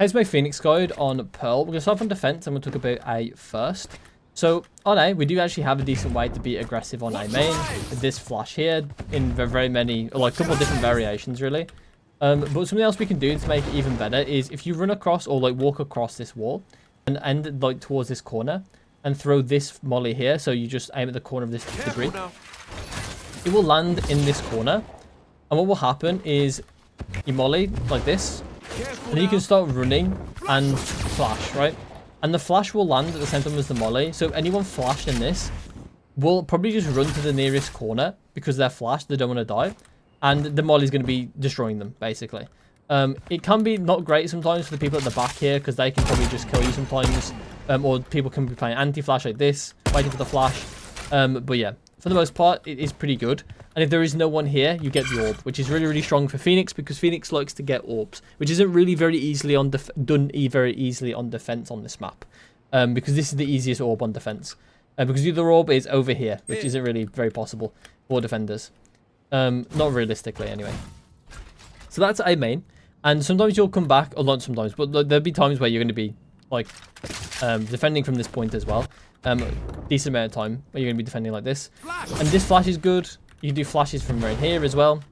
Here's my Phoenix guide on Pearl. We're going to start on defense and we'll talk about A first. So on A, we do actually have a decent way to be aggressive on A main. With this flash here in very many, like a couple of different variations really. But something else we can do to make it even better is if you run across or like walk across this wall and end like towards this corner and throw this molly here. So you just aim at the corner of this debris. It will land in this corner. And what will happen is you molly like this. And then you can start running and flash, right? And the flash will land at the same time as the molly. So anyone flashed in this will probably just run to the nearest corner because they're flashed. They don't want to die. And the molly is going to be destroying them, basically. It can be not great sometimes for the people at the back here because they can probably just kill you sometimes. Or people can be playing anti-flash like this, waiting for the flash. But yeah, for the most part, it is pretty good. And if there is no one here, you get the orb, which is really strong for Phoenix because Phoenix likes to get orbs, which isn't really very easily done very easily on defense on this map. Because this is the easiest orb on defense. Because the other orb is over here, which isn't really very possible for defenders. Not realistically, anyway. So that's A main. And sometimes you'll come back, or not sometimes, but there'll be times where you're going to be, like, defending from this point as well. Decent amount of time where you're going to be defending like this. And this flash is good. You can do flashes from right here as well.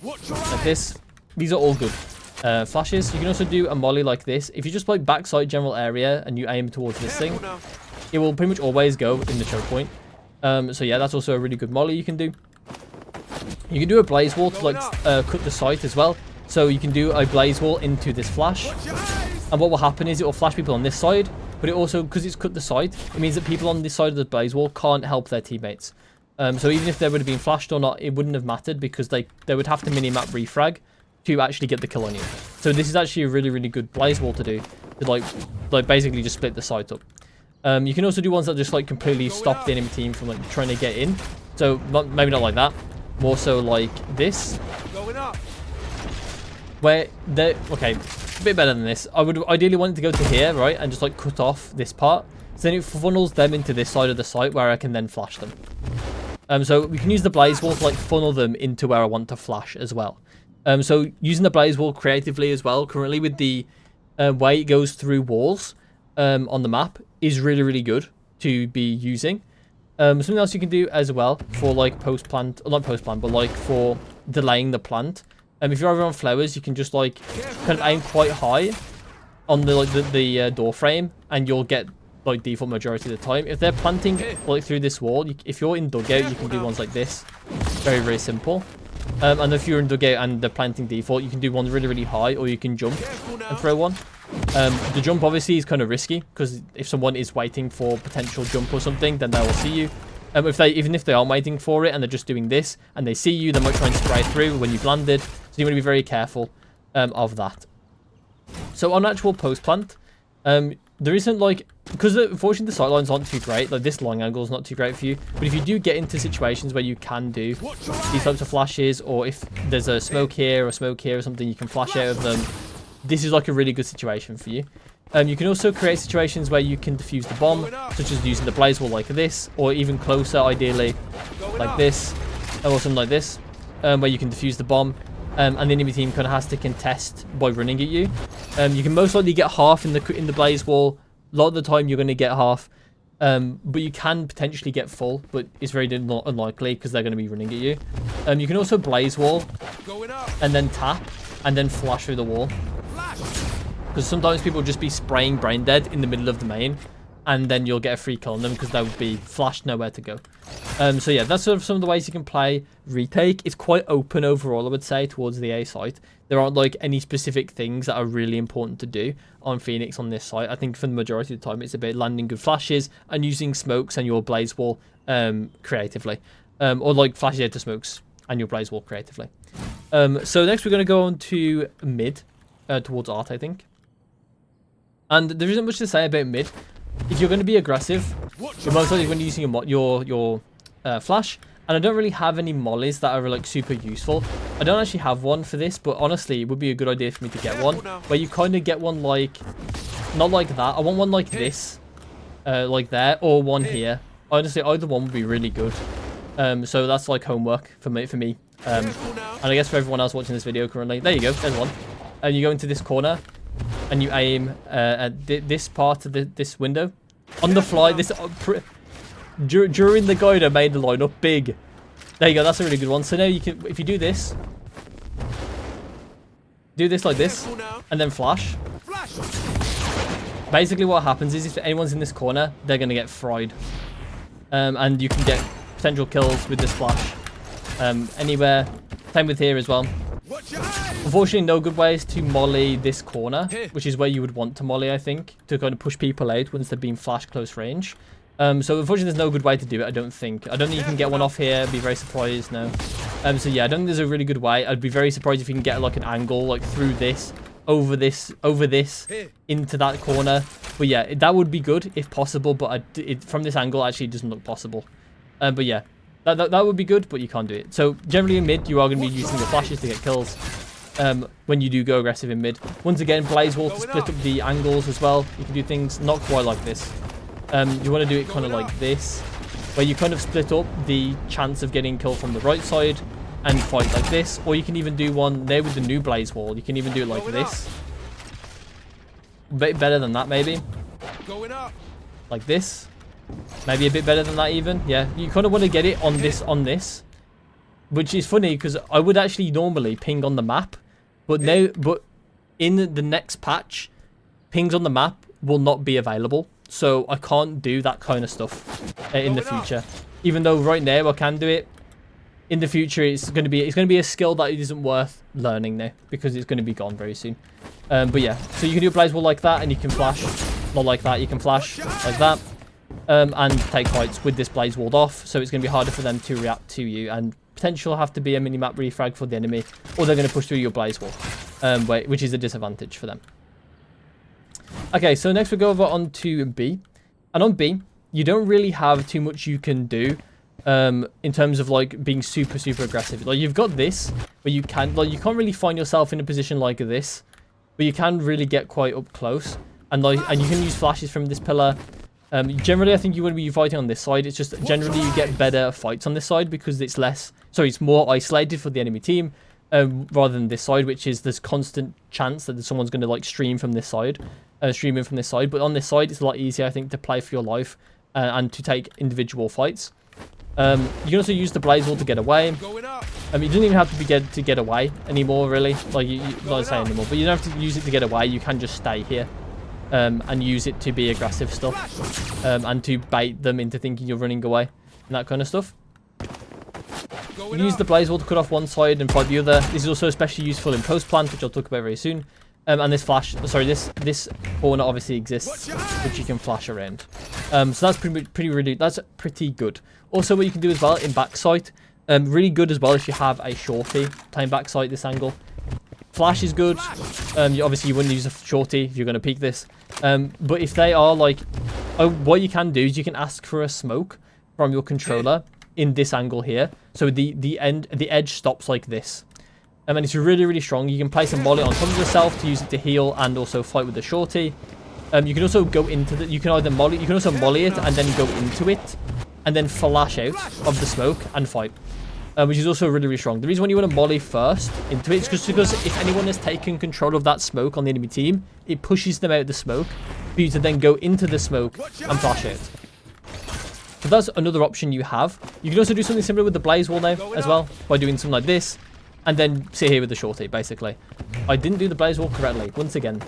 Like this. These are all good flashes. You can also do a molly like this. If you just like backside general area and you aim towards this thing, it will pretty much always go in the choke point. So yeah, that's also a really good molly you can do. You can do a blaze wall to like cut the sight as well. So you can do a blaze wall into this flash. And what will happen is it will flash people on this side. But it also, because it's cut the sight, it means that people on this side of the blaze wall can't help their teammates. So even if they would have been flashed or not, it wouldn't have mattered because they would have to minimap refrag to actually get the kill on you. So this is actually a really good blaze wall to do. To like basically just split the sight up. You can also do ones that just like completely stop the enemy team from like trying to get in. So maybe not like that. More so like this. Where they okay, a bit better than this. I would ideally want it to go to here, right, and just like cut off this part. So then it funnels them into this side of the site where I can then flash them. So we can use the blaze wall to like funnel them into where I want to flash as well. So using the blaze wall creatively as well, currently with the way it goes through walls on the map is really good to be using. Something else you can do as well for like post plant, or not post plant, but like for delaying the plant. If you're over on flowers, you can just like kind of aim quite high on the like the door frame, and you'll get like default majority of the time. If they're planting like through this wall, if you're in dugout, you can do ones like this. Very simple. And if you're in dugout and they're planting default, you can do one really high, or you can jump and throw one. The jump obviously is kind of risky because if someone is waiting for potential jump or something, then they will see you. Even if they aren't waiting for it and they're just doing this and they see you, they might try and spray through when you've landed. So you want to be very careful of that. So on actual post plant, there isn't like, because unfortunately the sight lines aren't too great, like this long angle is not too great for you, but if you do get into situations where you can do these types of flashes, or if there's a smoke here or something, you can flash out of them. This is like a really good situation for you. You can also create situations where you can defuse the bomb, such as using the blaze wall like this, or even closer ideally like this, or something like this, where you can defuse the bomb. And the enemy team kind of has to contest by running at you. You can most likely get half in the blaze wall. A lot of the time you're going to get half, but you can potentially get full, but it's very unlikely because they're going to be running at you. You can also blaze wall and then tap and then flash through the wall, because sometimes people will just be spraying brain dead in the middle of the main, and then you'll get a free kill on them because they would be flashed, nowhere to go. So yeah, that's sort of some of the ways you can play retake. It's quite open overall, I would say, towards the A site. There aren't like any specific things that are really important to do on Phoenix on this site. I think for the majority of the time, it's about landing good flashes and using smokes and your blaze wall creatively, or like flashes out to smokes and your blaze wall creatively. So next we're going to go on to mid, towards art, I think. And there isn't much to say about mid. If you're going to be aggressive, you're most likely going to be using your flash. And I don't really have any mollies that are like super useful. I don't actually have one for this, but honestly, it would be a good idea for me to get one where you kind of get one like, not like that. I want one like this, like there, or one here. Honestly, either one would be really good. So that's like homework for me. And I guess for everyone else watching this video currently. There you go, there's one. And you go into this corner. and you aim at this part of this window. On the fly, this during the guide I made the line up big. There you go, that's a really good one. So now you can, if you do this like this, and then flash. Basically what happens is if anyone's in this corner, they're going to get fried. And you can get potential kills with this flash anywhere. Same with here as well. Unfortunately, no good ways to molly this corner, which is where you would want to molly, I think, to kind of push people out once they're being flashed close range. So unfortunately, there's no good way to do it, I don't think. I don't think you can get one off here. I'd be very surprised, no. So yeah, I don't think there's a really good way. I'd be very surprised if you can get like an angle, like through this, over this, into that corner. But yeah, that would be good if possible, but from this angle, actually, it doesn't look possible. But yeah, that would be good, but you can't do it. So generally in mid, you are going to be using the flashes to get kills when you do go aggressive in mid. Once again, Blaze Wall to split up the angles as well. You can do things not quite like this. You want to do it kind of like this, where you kind of split up the chance of getting killed from the right side and fight like this. Or you can even do one there with the new Blaze Wall. You can even do it like this. A bit better than that, maybe. Like this. Maybe a bit better than that even. Yeah, you kind of want to get it on this. Which is funny because I would actually normally ping on the map. But in the next patch, pings on the map will not be available. So I can't do that kind of stuff in the future. Even though right now I can do it. In the future, it's going to be a skill that isn't worth learning now because it's going to be gone very soon. But yeah, so you can do a Blaze Wall like that, and you can flash. Not like that. You can flash like that, and take fights with this Blaze Walled off. So it's going to be harder for them to react to you, and potentially have to be a mini-map refrag for the enemy, or they're going to push through your Blaze Wall, which is a disadvantage for them. Okay, so next we go over on to B, and on B, you don't really have too much you can do. In terms of like being super aggressive. Like you've got this where you can't really find yourself in a position like this, but you can really get quite up close, and you can use flashes from this pillar. Generally I think you would be fighting on this side. It's just generally you get better fights on this side because it's it's more isolated for the enemy team, rather than this side, which is this constant chance that someone's going to like stream from this side, stream in from this side. But on this side it's a lot easier, I think, to play for your life and to take individual fights. You can also use the Blaze Wall to get away. It doesn't even have to get away anymore, really. Like, not say anymore, but you don't have to use it to get away. You can just stay here and use it to be aggressive stuff and to bait them into thinking you're running away and that kind of stuff. You can use the Blaze Wall to cut off one side and fight the other. This is also especially useful in post plant, which I'll talk about very soon. And this flash, sorry, this corner obviously exists, which you can flash around. So that's pretty good. Also, what you can do as well in backside, really good as well if you have a shorty playing backside this angle. Flash is good. Obviously you wouldn't use a shorty if you're going to peek this. But if they are like, what you can do is you can ask for a smoke from your controller in this angle here. So the edge stops like this. And it's really strong. You can place a molly on top of yourself to use it to heal and also fight with the shorty. You can also go into the. You can also molly it and then go into it, and then flash out of the smoke and fight, which is also really strong. The reason why you want to molly first into it is just because if anyone has taken control of that smoke on the enemy team, it pushes them out of the smoke for you to then go into the smoke and flash out. So that's another option you have. You can also do something similar with the Blaze Wall now as well by doing something like this. And then sit here with the shorty, basically. I didn't do the Blaze Wall correctly, once again.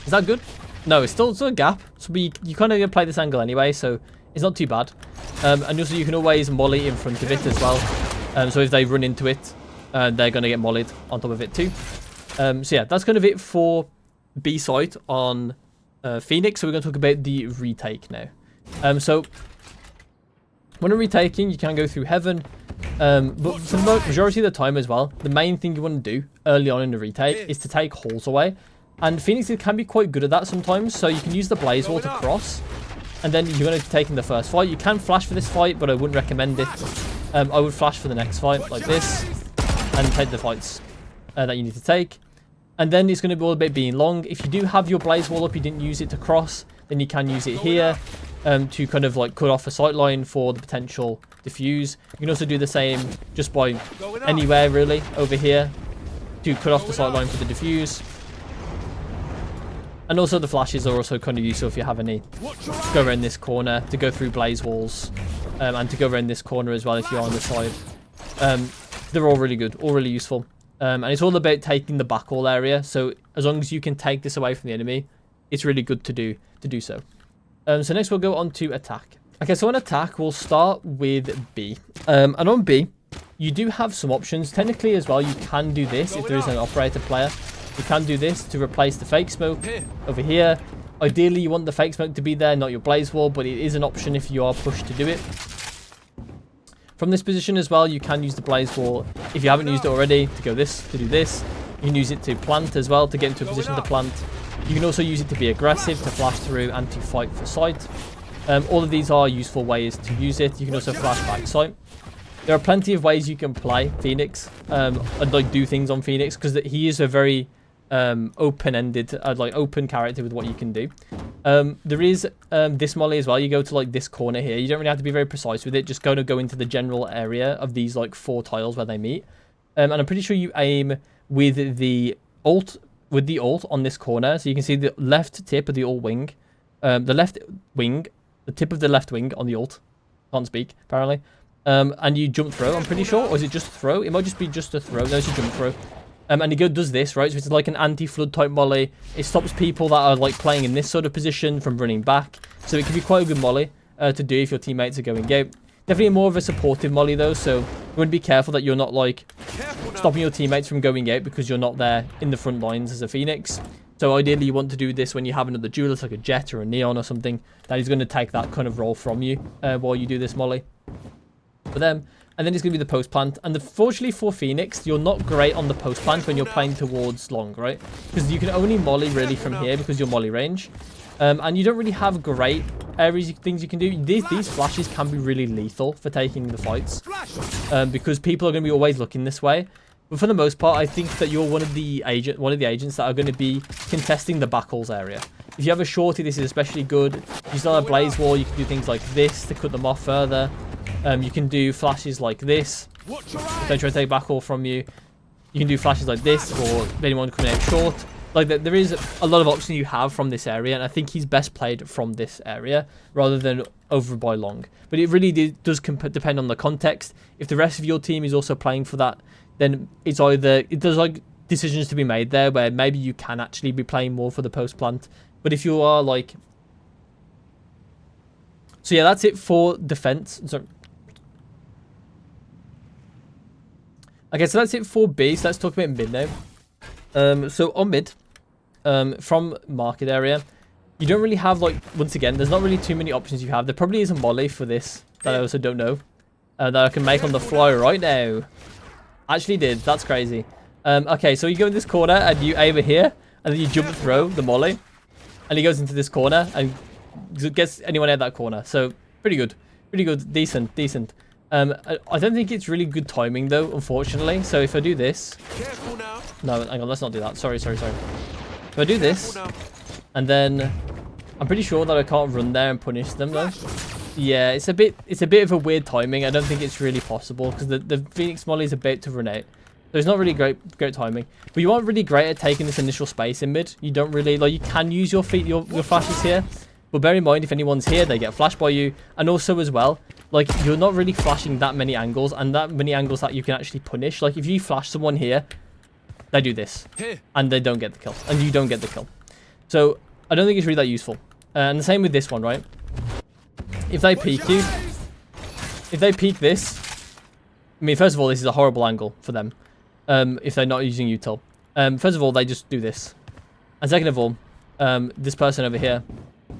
Is that good? No, it's still a gap. So you kind of play this angle anyway, so it's not too bad. And also you can always molly in front of it as well. So if they run into it, they're going to get mollied on top of it too. So yeah, that's kind of it for B site on Phoenix. So we're going to talk about the retake now. So when retaking, you can go through Heaven. But for the majority of the time as well, the main thing you want to do early on in the retake is to take halls away. And Phoenix can be quite good at that sometimes. So you can use the Blaze Wall to cross. And then you're going to take in the first fight. You can flash for this fight, but I wouldn't recommend it. I would flash for the next fight like this. And take the fights that you need to take. And then it's going to be all about being long. If you do have your Blaze Wall up, you didn't use it to cross, then you can use it here to kind of like cut off a sight line for the potential diffuse. You can also do the same just by anywhere really over here to cut off the sight line for the diffuse. And also the flashes are also kind of useful if you have any. To go around this corner, to go through blaze walls, and to go around this corner as well if you're on the side. They're all really good, all really useful. And it's all about taking the back wall area. So as long as you can take this away from the enemy, it's really good to do so. So next we'll go on to attack. Okay, so on attack, we'll start with B. And on B, you do have some options. Technically as well, you can do this if there is an operator player. You can do this to replace the fake smoke over here. Ideally, you want the fake smoke to be there, not your blaze wall, but it is an option if you are pushed to do it. From this position as well, you can use the blaze wall if you haven't used it already to go this, to do this. You can use it to plant as well, to get into a position to plant. You can also use it to be aggressive, to flash through, and to fight for sight. All of these are useful ways to use it. You can also flash back sight. There are plenty of ways you can play Phoenix and like do things on Phoenix, because he is a very open-ended, like open character with what you can do. There is this molly as well. You go to like this corner here. You don't really have to be very precise with it. Just go into the general area of these like 4 tiles where they meet. And I'm pretty sure you aim with the alt on this corner. So you can see the left tip of the alt wing, the left wing, the tip of the left wing on the alt. Can't speak apparently. And you jump throw, I'm pretty sure. Or is it just throw? It might just be just a throw. No, it's a jump throw. And he does this, right? So it's like an anti-flood type molly. It stops people that are like playing in this sort of position from running back. So it can be quite a good molly to do if your teammates are going out. Definitely more of a supportive molly though. So you want to be careful that you're not like stopping your teammates from going out because you're not there in the front lines as a Phoenix. So ideally you want to do this when you have another duelist like a Jet or a Neon or something that is going to take that kind of role from you while you do this molly. For them. And then it's going to be the post plant. And unfortunately for Phoenix, you're not great on the post plant when you're playing towards long, right? Because you can only molly really from here because you're molly range. And you don't really have great areas, things you can do. These flashes can be really lethal for taking the fights. Because people are going to be always looking this way. But for the most part, I think that you're one of the agents that are going to be contesting the backhalls area. If you have a shorty, this is especially good. If you still have a blaze wall, you can do things like this to cut them off further. You can do flashes like this. If they try to take back all from you. You can do flashes like this, or anyone coming out short. Like there is a lot of options you have from this area, and I think he's best played from this area rather than over by long. But it really does depend on the context. If the rest of your team is also playing for that, then it's either there's like decisions to be made there where maybe you can actually be playing more for the post plant. But if you are like, so yeah, that's it for defense. Sorry. Okay, so that's it for B. So let's talk about mid now. So on mid, from market area, you don't really have like, once again, there's not really too many options you have. There probably is a molly for this that I also don't know that I can make on the fly right now. Actually did. That's crazy. Okay, so you go in this corner and you aim it here, and then you jump throw the molly, and he goes into this corner and gets anyone out of that corner. So pretty good, decent. I don't think it's really good timing though, unfortunately. So if I do this, no, hang on, let's not do that. Sorry. If I do this, and then I'm pretty sure that I can't run there and punish them though. Yeah, it's a bit of a weird timing. I don't think it's really possible because the Phoenix molly is about to run out. So it's not really great timing. But you aren't really great at taking this initial space in mid. You don't really, like, you can use your flashes here. But bear in mind, if anyone's here, they get flashed by you. And also as well, like, you're not really flashing that many angles, and that many angles that you can actually punish. Like, if you flash someone here, they do this. And they don't get the kill. And you don't get the kill. So, I don't think it's really that useful. And the same with this one, right? If they peek you, if they peek this, I mean, first of all, this is a horrible angle for them. If they're not using util. First of all, they just do this. And second of all, this person over here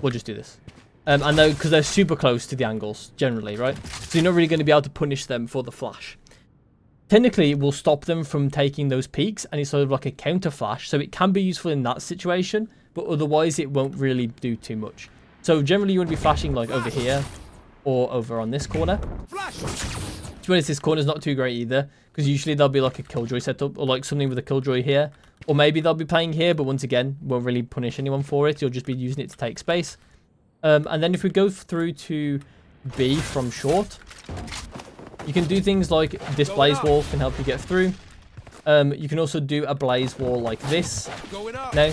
will just do this. And because they're super close to the angles, generally, right? So you're not really going to be able to punish them for the flash. Technically, it will stop them from taking those peaks, and it's sort of like a counter flash. So it can be useful in that situation, but otherwise it won't really do too much. So generally, you want to be flashing like over here or over on this corner. To be honest, this corner's not too great either, because usually there'll be like a Killjoy setup or like something with a Killjoy here. Or maybe they'll be playing here, but once again, won't really punish anyone for it. You'll just be using it to take space. And then if we go through to B from short, you can do things like this blaze wall can help you get through. You can also do a blaze wall like this now.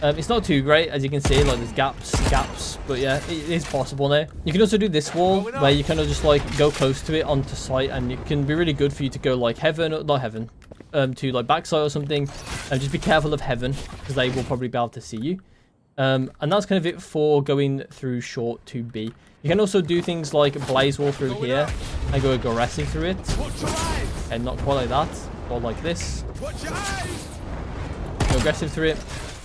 It's not too great, as you can see, like there's gaps, but yeah, it is possible now. You can also do this wall where you kind of just like go close to it onto site, and it can be really good for you to go like not heaven, to like backside or something, and just be careful of heaven because they will probably be able to see you. And that's kind of it for going through short to B. You can also do things like blaze wall through here and go aggressive through it, and not quite like that, or like this. Go aggressive through it.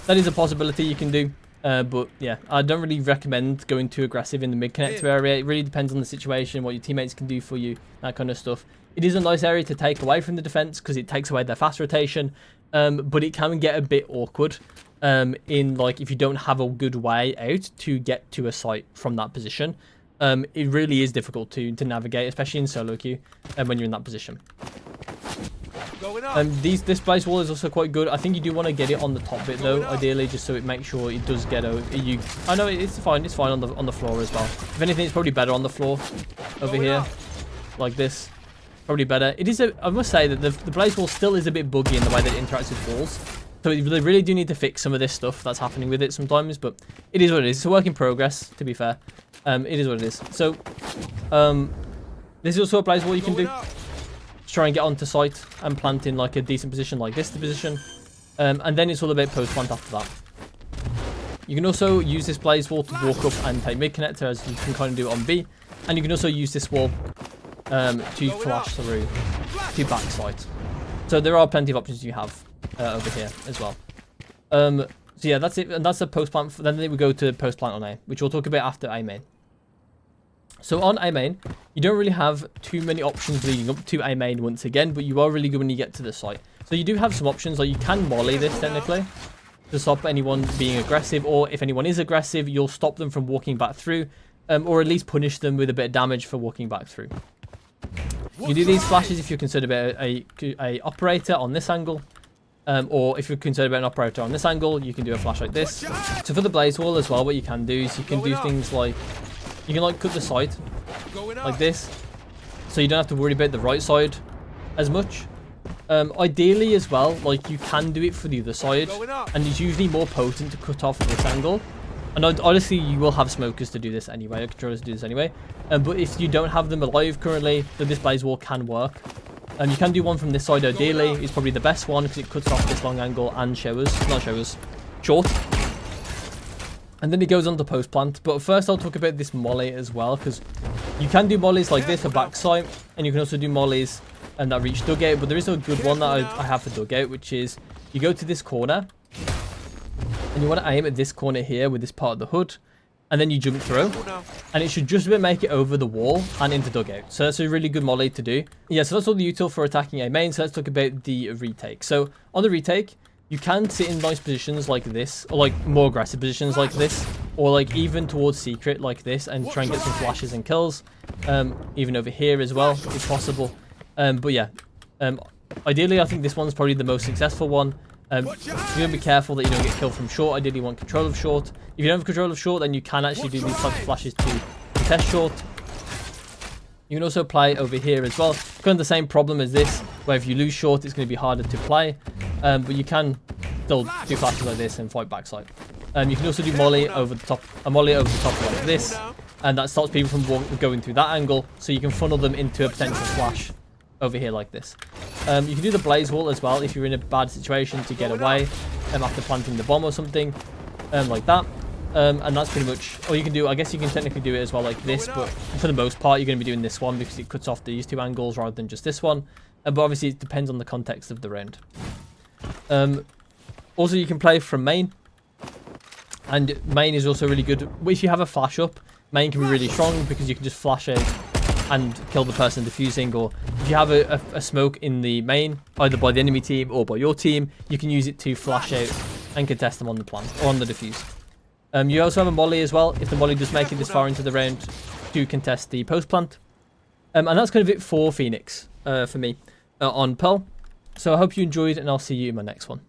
That is a possibility you can do, but yeah, I don't really recommend going too aggressive in the mid connector area. It really depends on the situation, what your teammates can do for you, that kind of stuff. It is a nice area to take away from the defense because it takes away their fast rotation, but it can get a bit awkward in like if you don't have a good way out to get to a site from that position. It really is difficult to navigate, especially in solo queue when you're in that position. This blaze wall is also quite good. I think you do want to get it on the top bit though, ideally, just so it makes sure it does get over you. I know it's fine on the floor as well. If anything, it's probably better on the floor over here, like this. Probably better. It is I must say that the blaze wall still is a bit buggy in the way that it interacts with walls. So they really do need to fix some of this stuff that's happening with it sometimes, but it is what it is. It's a work in progress, to be fair. It is what it is. So, this is also a blaze wall you can do. Try and get onto site and plant in like a decent position like this position, and then it's all about post plant after that. You can also use this blaze wall to walk up and take mid connector, as you can kind of do it on B, and you can also use this wall to flash through to back site. So there are plenty of options you have over here as well. So yeah, that's it, and that's the post plant. Then we go to post plant on A, which we'll talk about after A main. So on A main, you don't really have too many options leading up to A main once again, but you are really good when you get to the site. So you do have some options, like you can molly this technically to stop anyone being aggressive, or if anyone is aggressive, you'll stop them from walking back through, or at least punish them with a bit of damage for walking back through. You do these flashes if you're concerned about a operator on this angle, or if you're concerned about an operator on this angle, you can do a flash like this. So for the blaze wall as well, what you can do is you can do things like you can like cut the side like this, so you don't have to worry about the right side as much. Ideally as well, like you can do it for the other side, and it's usually more potent to cut off this angle. And honestly, you will have smokers to do this anyway, or controllers to do this anyway. But if you don't have them alive currently, then this blaze wall can work. You can do one from this side ideally. It's probably the best one because it cuts off this long angle and short. And then it goes on to post plant. But first I'll talk about this molly as well, because you can do mollies like this for backside, and you can also do mollies and that reach dugout. But there is a good one that I have for dugout, which is you go to this corner and you want to aim at this corner here with this part of the hood, and then you jump through, and it should just about make it over the wall and into dugout. So that's a really good molly to do. Yeah, so that's all the util for attacking A main. So let's talk about the retake. So on the retake, you can sit in nice positions like this, or like more aggressive positions like this, or like even towards secret like this, and try and get some flashes and kills. Even over here as well, if possible. But yeah, ideally I think this one's probably the most successful one. You're going to be careful that you don't get killed from short. Ideally you want control of short. If you don't have control of short, then you can actually do these types of flashes to contest short. You can also play over here as well. Kind of the same problem as this, where if you lose short, it's going to be harder to play. But you can still do flashes like this and fight backside. You can also do molly over the top, a molly over the top like this, and that stops people from going through that angle, so you can funnel them into a potential flash over here like this. You can do the blaze wall as well if you're in a bad situation to get away after planting the bomb or something like that. And that's pretty much all you can do. I guess you can technically do it as well like this, but for the most part you're going to be doing this one because it cuts off these two angles rather than just this one. But obviously it depends on the context of the round. Also you can play from main, and main is also really good. If you have a flash up, main can be really strong because you can just flash out and kill the person defusing, or if you have a smoke in the main, either by the enemy team or by your team, you can use it to flash out and contest them on the plant or on the defuse. You also have a molly as well, if the molly does make it this far into the round, to contest the post plant. And that's kind of it for Phoenix for me on Pearl. So I hope you enjoyed, and I'll see you in my next one.